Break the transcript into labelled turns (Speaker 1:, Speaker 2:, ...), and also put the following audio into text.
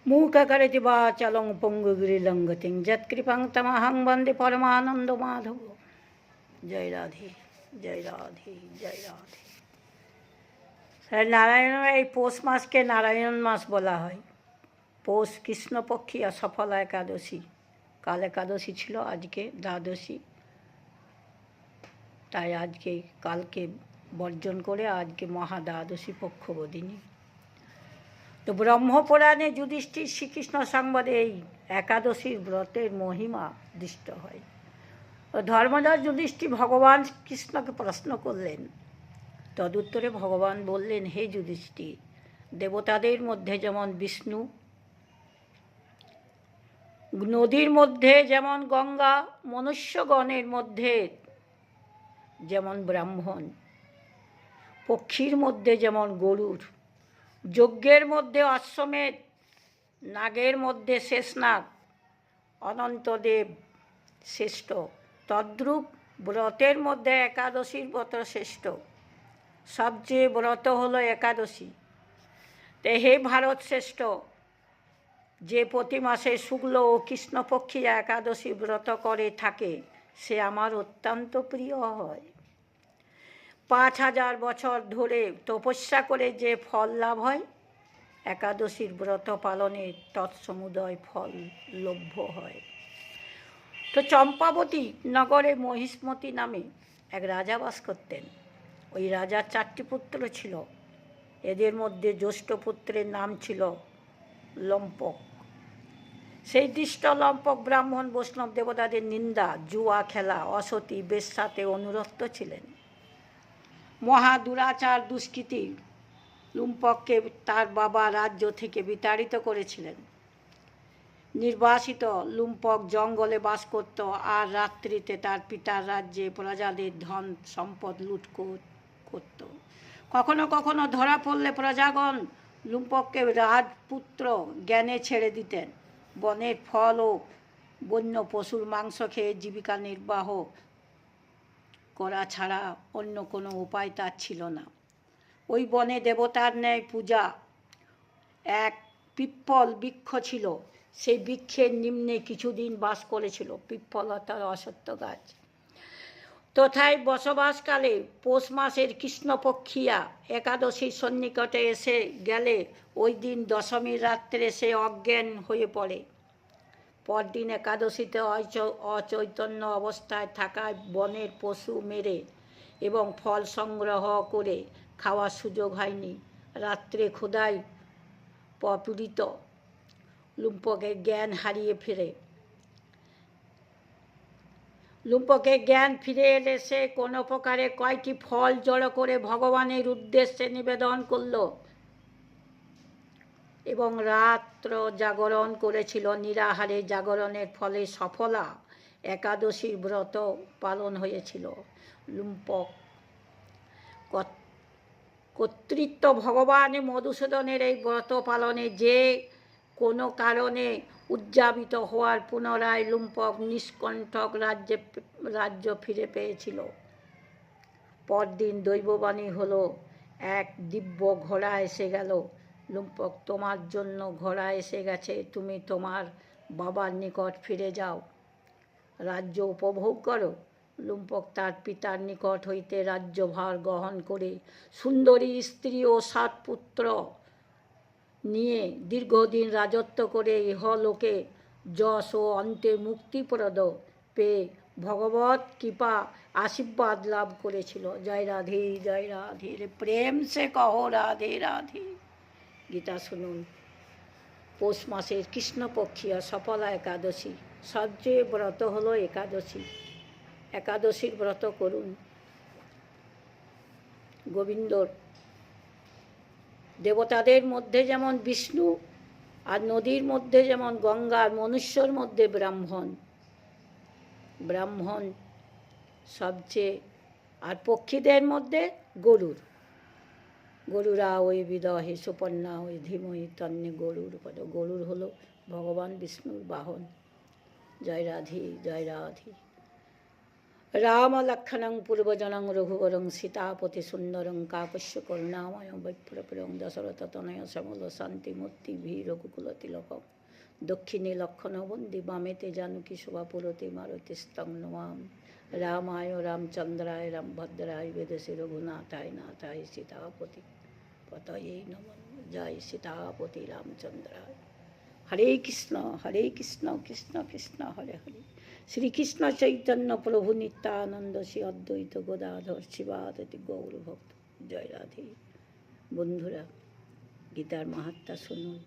Speaker 1: मूककरोति वाचालं पङ्गुगिरिलङ्घितं यत्कृपां तमहं वन्दे परमानंद माधव। जय राधे जय राधे जय राधे। নারায়ণের এই পৌষ মাসকে নারায়ণ মাস বলা হয়। পৌষ কৃষ্ণপক্ষী আর সফলা একাদশী, কাল একাদশী ছিল, আজকে দ্বাদশী, তাই আজকে কালকে বর্জন করে আজকে মহা দ্বাদশী পক্ষবোধিনী। তো ব্রহ্মপুরাণে যুধিষ্ঠির শ্রীকৃষ্ণ সংবাদে এই একাদশীর ব্রতের মহিমা দৃষ্ট হয়। ধর্মরাজ যুধিষ্ঠির ভগবান কৃষ্ণকে প্রশ্ন করলেন। তদুত্তরে ভগবান বললেন, হে যুধিষ্ঠির, দেবতাদের মধ্যে যেমন বিষ্ণু, নদীর মধ্যে যেমন গঙ্গা, মনুষ্যগণের মধ্যে যেমন ব্রাহ্মণ, পক্ষীর মধ্যে যেমন গরুড়, যজ্ঞের মধ্যে অশ্বমেধ, নাগের মধ্যে শেষনাগ, অনন্তদেব শ্রেষ্ঠ, তদ্রূপ ব্রতের মধ্যে একাদশীর ব্রত শ্রেষ্ঠ। সবচেয়ে ব্রত হলো একাদশী। তে হে ভারত শ্রেষ্ঠ, যে প্রতি মাসে শুক্ল ও কৃষ্ণপক্ষী একাদশী ব্রত করে থাকে সে আমার অত্যন্ত প্রিয় হয়। 5000 বছর ধরে তপস্যা করে যে ফল লাভ হয়, একাদশীর ব্রত পালনে তৎসমুদয় ফল লভ্য হয়। তো চম্পাবতী নগরে মহিষ্মতি নামে এক রাজা বাস করতেন। ওই রাজার 4টি পুত্র ছিল। এদের মধ্যে জ্যেষ্ঠ পুত্রের নাম ছিল লম্পক। সেই দৃষ্ট লম্পক ব্রাহ্মণ বৈষ্ণব দেবতাদের নিন্দা, জুয়া খেলা, অসতী বেশ্যাতে অনুরক্ত ছিলেন। মহা দুরাচার দুষ্কৃতী লম্পককে তার বাবা রাজ্য থেকে বিতাড়িত করেছিলেন। নির্বাসিত লম্পক জঙ্গলে বাস করত আর রাত্রিতে তার পিতার রাজ্যে প্রজাদের ধন সম্পদ লুট করত। কখনো কখনো ধরা পড়লে প্রজাগণ লম্পককে রাজপুত্র জ্ঞানে ছেড়ে দিতেন। বনের ফল ও বন্য পশুর মাংস খেয়ে জীবিকা নির্বাহ করা ছাড়া অন্য কোনো উপায় তার ছিল না। ওই বনে দেবতার ন্যায় পূজা এক পিপ্পল বৃক্ষ ছিল। সেই বৃক্ষের নিম্নে কিছুদিন বাস করেছিল। পিপ্পল অর্থাৎ অশ্বত্থ গাছ। তথায় বসবাসকালে পৌষ মাসের কৃষ্ণপক্ষিয়া একাদশীর সন্নিকটে এসে গেলে ওই দিন দশমীর রাত্রে সে অজ্ঞান হয়ে পড়ে। পরদিন একাদশীতে অচৈতন্য অবস্থায় থাকায় বনের পশু মেরে এবং ফল সংগ্রহ করে খাওয়ার সুযোগ হয়নি। রাত্রে ক্ষুধায় পীড়িত লম্পকের জ্ঞান হারিয়ে ফেরে। লম্পকের জ্ঞান ফিরে এলে সে কোনো প্রকারে কয়টি ফল জড়ো করে ভগবানের উদ্দেশ্যে নিবেদন করল এবং রাত্র জাগরণ করেছিল। নিরাহারে জাগরণের ফলে সফলা একাদশীর ব্রত পালন হয়েছিল। লম্পক কর্তৃত্ব ভগবান মধুসূদনের এই ব্রত পালনে যে কোনো কারণে উজ্জাবিত হওয়ার পুনরায় লম্পক নিষ্কণ্টক রাজ্য ফিরে পেয়েছিল। পরদিন দৈববাণী হলো, এক দিব্য ঘোড়া এসে গেল। লম্পক, তোমার জন্য ঘোড়া এসে গেছে, তুমি তোমার বাবার নিকট ফিরে যাও, রাজ্য উপভোগ করো। লম্পক তার পিতার নিকট হইতে রাজ্যভার গ্রহণ করে সুন্দরী স্ত্রী ও 7 পুত্র নিয়ে দীর্ঘদিন রাজত্ব করে ইহলোকে যশ ও অন্তে মুক্তিপ্রদ পেয়ে ভগবত কৃপা আশীর্বাদ লাভ করেছিল। জয় রাধে জয় রাধে। প্রেম সে কহো রাধে রাধে। গীতা শুনুন। পৌষ মাসের কৃষ্ণপক্ষীয় সফলা একাদশী, সবচেয়ে ব্রত হলো একাদশী। একাদশীর ব্রত করুন। গোবিন্দর দেবতাদের মধ্যে যেমন বিষ্ণু, আর নদীর মধ্যে যেমন গঙ্গা, আর মনুষ্যর মধ্যে ব্রাহ্মণ সবচেয়ে, আর পক্ষীদের মধ্যে গরুরা ওই বিদহে সুপর্ণা ওই ধীমহি তন্নে গরুর হলো ভগবান বিষ্ণুর বাহন। জয় রাধে জয় রাধে। রাম লক্ষণং পূর্বজনং রঘুবরং সীতাপতি সুন্দরং কাকস্য করুণাময় বৈপ্রপ্রং দশরথ তনয় শ্যামল শান্তিমূর্তি ভি রঘুকুল তিলকম দক্ষিণে লক্ষণবন্দী বামেতে জানকী শোভাপুরতে মারুতি স্তং নমাম রামায় রামচন্দ্রায় রামভদ্রায় বেদসে রঘুনাথায় নাথায় সীতাপতি পতয়ে নমঃ। জয় সীতাপতি রামচন্দ্রায়। হরে কৃষ্ণ কৃষ্ণ কৃষ্ণ হরে হরে, শ্রীকৃষ্ণ চৈতন্য প্রভু নিত্যানন্দ শ্রী অদ্বৈত গদাধর শিবাদতি গৌর ভক্ত। জয় রাধে। বন্ধুরা, গীতার মাহাত্ম্য শুনুন।